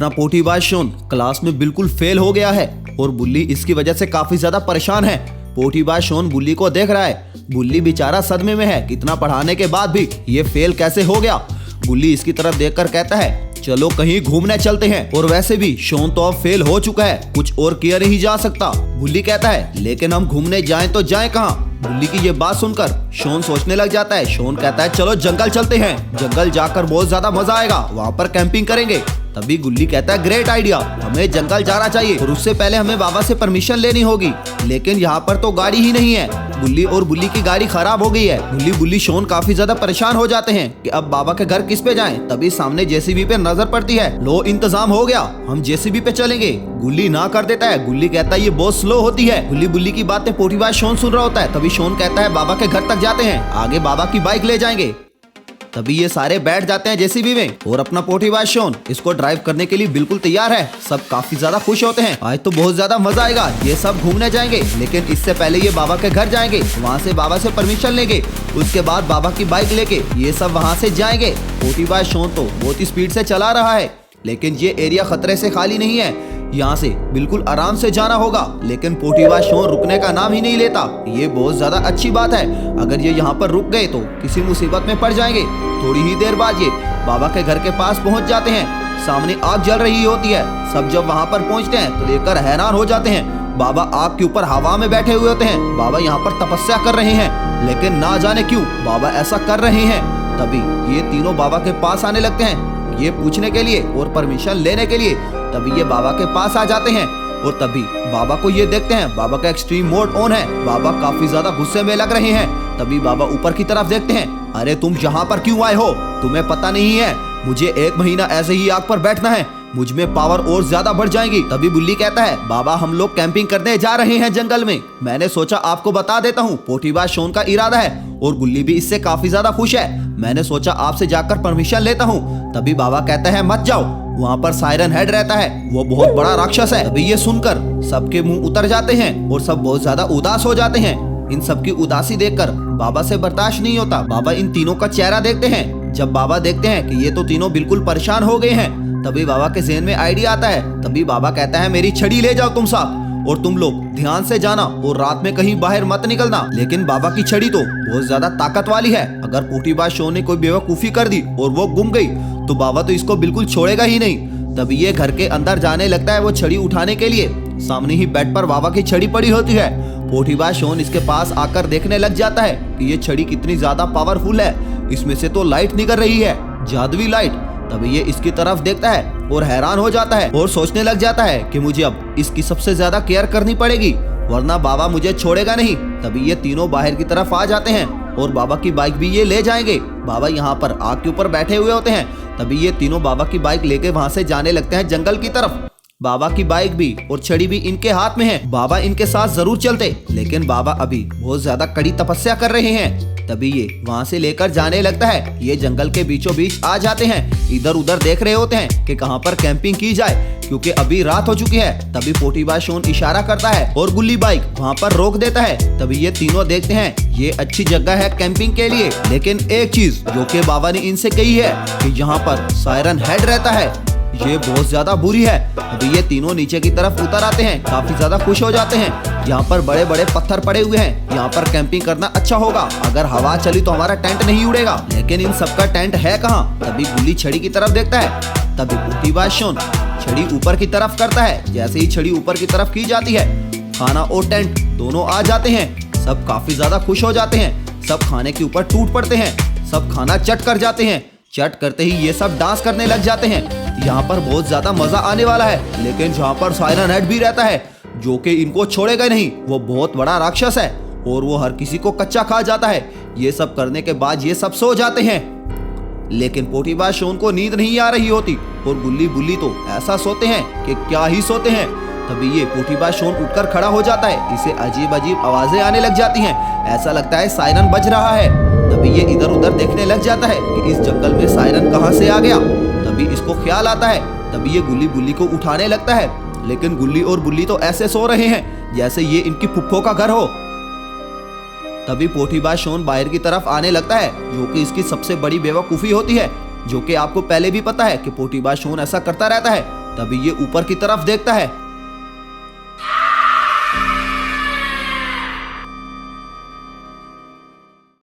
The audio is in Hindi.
अपना पोटीबाज शोन क्लास में बिल्कुल फेल हो गया है और बुल्ली इसकी वजह से काफी ज्यादा परेशान है। पोटीबाज शोन बुल्ली को देख रहा है। बुल्ली बेचारा सदमे में है, कितना पढ़ाने के बाद भी ये फेल कैसे हो गया। बुल्ली इसकी तरफ देखकर कहता है चलो कहीं घूमने चलते हैं, और वैसे भी शोन तो अब फेल हो चुका है, कुछ और किया नहीं जा सकता। बुल्ली कहता है लेकिन हम घूमने जाएं तो जाएं कहाँ। बुल्ली की ये बात सुनकर शोन सोचने लग जाता है। शोन कहता है चलो जंगल चलते हैं, जंगल जाकर बहुत ज्यादा मजा आएगा, वहाँ पर कैंपिंग करेंगे। तभी गुल्ली कहता है ग्रेट आइडिया, हमें जंगल जाना चाहिए और उससे पहले हमें बाबा से परमिशन लेनी होगी, लेकिन यहाँ पर तो गाड़ी ही नहीं है। गुल्ली और बुल्ली की गाड़ी खराब हो गई है। बुल्ली शोन काफी ज्यादा परेशान हो जाते हैं कि अब बाबा के घर किस पे जाएं। तभी सामने जेसीबी पे नजर पड़ती है। लो इंतजाम हो गया, हम जेसीबी पे चलेंगे। गुल्ली ना कर देता है। गुल्ली कहता है ये बहुत स्लो होती है। बुल्ली की बातें पोटीबाज शोन सुन रहा होता है। तभी शोन कहता है बाबा के घर तक जाते हैं, आगे बाबा की बाइक ले जाएंगे। तभी ये सारे बैठ जाते हैं जेसीबी में और अपना पोटीबाज शोन इसको ड्राइव करने के लिए बिल्कुल तैयार है। सब काफी ज्यादा खुश होते हैं, आज तो बहुत ज्यादा मजा आएगा, ये सब घूमने जाएंगे, लेकिन इससे पहले ये बाबा के घर जाएंगे, वहाँ से बाबा से परमिशन लेंगे, उसके बाद बाबा की बाइक लेके ये सब वहाँ से जाएंगे। पोटीबाज शोन तो बहुत ही स्पीड से चला रहा है, लेकिन ये एरिया खतरे से खाली नहीं है, यहाँ से बिल्कुल आराम से जाना होगा। लेकिन पोटीबाज शोन रुकने का नाम ही नहीं लेता। ये बहुत ज्यादा अच्छी बात है, अगर ये यहाँ पर रुक गए तो किसी मुसीबत में पड़ जाएंगे। थोड़ी ही देर बाद ये बाबा के घर के पास पहुँच जाते हैं। सामने आग जल रही होती है। सब जब वहाँ पर पहुँचते हैं तो देखकर हैरान हो जाते हैं। बाबा आग के ऊपर हवा में बैठे हुए होते हैं। बाबा यहाँ पर तपस्या कर रहे हैं, लेकिन ना जाने क्यों बाबा ऐसा कर रहे हैं। तभी ये तीनों बाबा के पास आने लगते हैं, ये पूछने के लिए और परमिशन लेने के लिए। तभी ये बाबा के पास आ जाते हैं और तभी बाबा को ये देखते हैं, बाबा का एक्सट्रीम मोड ऑन है। बाबा काफी ज्यादा गुस्से में लग रहे हैं। तभी बाबा ऊपर की तरफ देखते हैं, अरे तुम यहाँ पर क्यों आए हो, तुम्हें पता नहीं है मुझे 1 महीना ऐसे ही आग पर बैठना है, मुझ में पावर और ज्यादा बढ़ जाएगी। तभी बुल्ली कहता है बाबा हम लोग कैंपिंग करने जा रहे हैं जंगल में, मैंने सोचा आपको बता देता हूँ। पोटीबाज शोन का इरादा है और गुल्ली भी इससे काफी ज्यादा खुश है। मैंने सोचा आपसे जाकर परमिशन लेता हूँ। तभी बाबा कहता है मत जाओ, वहाँ पर सायरन हेड रहता है, वो बहुत बड़ा राक्षस है। अभी ये सुनकर सबके मुंह उतर जाते हैं और सब बहुत ज्यादा उदास हो जाते हैं। इन सबकी उदासी देखकर बाबा से बर्दाश्त नहीं होता। बाबा इन तीनों का चेहरा देखते हैं। जब बाबा देखते हैं कि ये तो तीनों बिल्कुल परेशान हो गए हैं, तभी बाबा के ज़हन में आइडिया आता है। तभी बाबा कहता है मेरी छड़ी ले जाओ तुम साथ, और तुम लोग ध्यान से जाना और रात में कहीं बाहर मत निकलना। लेकिन बाबा की छड़ी तो बहुत ज्यादा ताकत वाली है, अगर पोटीबाज शोन ने कोई बेवकूफी कर दी और वो गुम गई तो बाबा तो इसको बिल्कुल छोड़ेगा ही नहीं। तभी ये घर के अंदर जाने लगता है वो छड़ी उठाने के लिए। सामने ही बेड पर बाबा की छड़ी पड़ी होती है। पोटीबाज शोन इसके पास आकर देखने लग जाता है कि ये छड़ी कितनी ज्यादा पावरफुल है, इसमें से तो लाइट निकल रही है, जादुई लाइट। तभी ये इसकी तरफ देखता है और हैरान हो जाता है और सोचने लग जाता है कि मुझे अब इसकी सबसे ज्यादा केयर करनी पड़ेगी, वरना बाबा मुझे छोड़ेगा नहीं। तभी ये तीनों बाहर की तरफ आ जाते हैं और बाबा की बाइक भी ये ले जाएंगे। बाबा यहाँ पर आग के ऊपर बैठे हुए होते हैं। तभी ये तीनों बाबा की बाइक लेके वहाँ से जाने लगते हैं जंगल की तरफ। बाबा की बाइक भी और छड़ी भी इनके हाथ में है। बाबा इनके साथ जरूर चलते, लेकिन बाबा अभी बहुत ज्यादा कड़ी तपस्या कर रहे हैं। तभी ये वहाँ से लेकर जाने लगता है। ये जंगल के बीचों बीच आ जाते हैं। इधर उधर देख रहे होते हैं कि कहाँ पर कैंपिंग की जाए, क्योंकि अभी रात हो चुकी है। तभी पोटीबाज शोन इशारा करता है और गुल्ली बाइक वहाँ पर रोक देता है। तभी ये तीनों देखते हैं ये अच्छी जगह है कैंपिंग के लिए, लेकिन एक चीज जो कि बाबा ने इनसे कही है कि यहाँ पर सायरन हेड रहता है, ये बहुत ज्यादा बुरी है। अभी ये तीनों नीचे की तरफ उतर आते हैं, काफी ज्यादा खुश हो जाते हैं। यहाँ पर बड़े बड़े पत्थर पड़े हुए हैं, यहाँ पर कैंपिंग करना अच्छा होगा, अगर हवा चली तो हमारा टेंट नहीं उड़ेगा। लेकिन इन सबका टेंट है कहाँ। तभी गुल्ली छड़ी की तरफ देखता है। तभी पोटीबाज शोन छड़ी ऊपर की तरफ करता है। जैसे ही छड़ी ऊपर की तरफ की जाती है, खाना और टेंट दोनों आ जाते हैं। सब काफी ज्यादा खुश हो जाते हैं। सब खाने के ऊपर टूट पड़ते हैं। सब खाना चट कर जाते हैं। चट करते ही ये सब डांस करने लग जाते हैं। यहाँ पर बहुत ज्यादा मजा आने वाला है। लेकिन जहाँ पर सायरन हेड भी रहता है, जो कि इनको छोड़ेगा नहीं, वो बहुत बड़ा राक्षस है और वो हर किसी को कच्चा खा जाता है। ये सब करने के बाद ये सब सो जाते हैं, लेकिन पोटीबाज शोन को नींद नहीं आ रही होती और गुल्ली बुल्ली तो ऐसा सोते हैं कि क्या ही सोते हैं। तभी ये पोटीबाज शोन उठकर खड़ा हो जाता है। इसे अजीब अजीब आवाजें आने लग जाती हैं, ऐसा लगता है सायरन बज रहा है। तभी ये इधर उधर देखने लग जाता है कि इस जंगल में सायरन कहाँ से आ गया। तभी इसको ख्याल आता है। तभी ये गुल्ली बुल्ली को उठाने लगता है, लेकिन गुल्ली और बुल्ली तो ऐसे सो रहे हैं जैसे ये इनकी फुफ्फो का घर हो। तभी पोटीबाज शोन बाहर की तरफ आने लगता है, जो कि इसकी सबसे बड़ी बेवकूफ़ी होती है। जो कि आपको पहले भी पता है कि पोटीबाज शोन ऐसा करता रहता है। तभी ये ऊपर की तरफ देखता है